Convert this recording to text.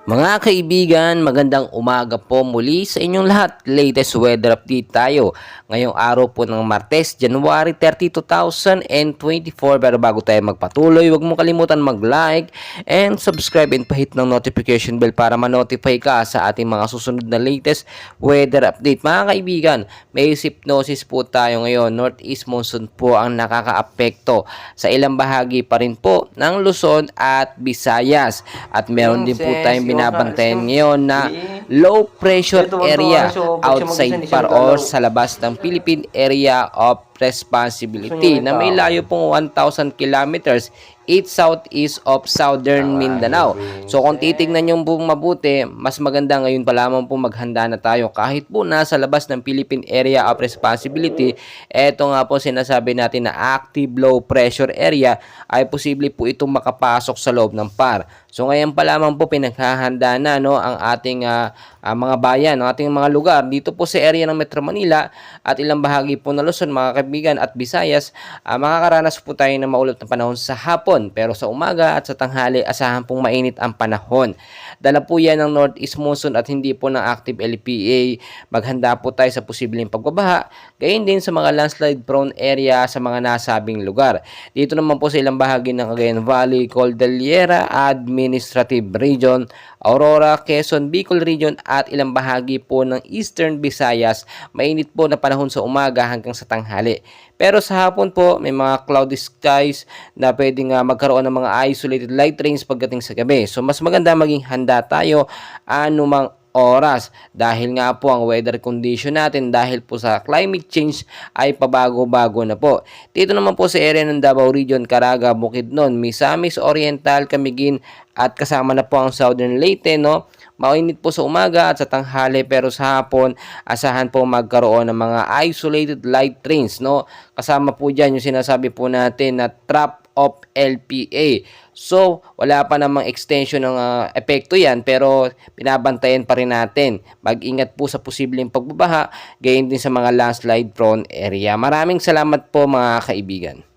Mga kaibigan, magandang umaga po muli sa inyong lahat. Latest weather update tayo. Ngayong araw po ng Martes, January 30, 2024. Pero bago tayo magpatuloy, huwag mo kalimutan mag-like and subscribe and pahit ng notification bell para ma-notify ka sa ating mga susunod na latest weather update. Mga kaibigan, may hypnosis po tayo ngayon. Northeast monsoon po ang nakakaapekto sa ilang bahagi pa rin po ng Luzon at Visayas. At meron din po tayong binabantayan ngayon na low pressure area outside par or sa labas ng Philippine Area of Responsibility na may layo pong 1,000 kilometers east southeast of southern Mindanao. So kung titignan nyo po mabuti, mas maganda ngayon pa lamang po maghanda na tayo kahit po nasa labas ng Philippine Area of Responsibility. Eto nga po sinasabi natin na active low pressure area ay posible po itong makapasok sa loob ng PAR. So ngayon pa lamang po pinaghahanda na ang ating mga bayan, ang ating mga lugar dito po sa area ng Metro Manila at ilang bahagi po ng Luzon, mga kaibigan, at Visayas. Makakaranas po tayo ng maulap na panahon sa hapon, pero sa umaga at sa tanghali asahan pong mainit ang panahon. Dala po yan ng Northeast monsoon at hindi po ng active LPA. Maghanda po tayo sa posibleng pagbabaha, gayon din sa mga landslide prone area sa mga nasabing lugar. Dito naman po sa ilang bahagi ng Cagayan Valley, Cordillera Administrative Region, Aurora, Quezon, Bicol Region at ilang bahagi po ng Eastern Visayas, mainit po na panahon sa umaga hanggang sa tanghali. Pero sa hapon po, may mga cloudy skies na pwedeng magkaroon ng mga isolated light rains pagdating sa gabi. So mas maganda maging handa tayo anumang oras dahil nga po ang weather condition natin dahil po sa climate change ay pabago-bago na po. Dito naman po sa area ng Davao Region, Caraga, Bukidnon, Misamis Oriental, Camiguin at kasama na po ang Southern Leyte, Mainit po sa umaga at sa tanghali, pero sa hapon asahan po magkaroon ng mga isolated light rains, Kasama po diyan yung sinasabi po natin na trap of LPA. So, wala pa namang extension ng epekto yan, pero binabantayan pa rin natin. Mag-ingat po sa posibleng pagbabaha, gayon din sa mga landslide prone area. Maraming salamat po mga kaibigan.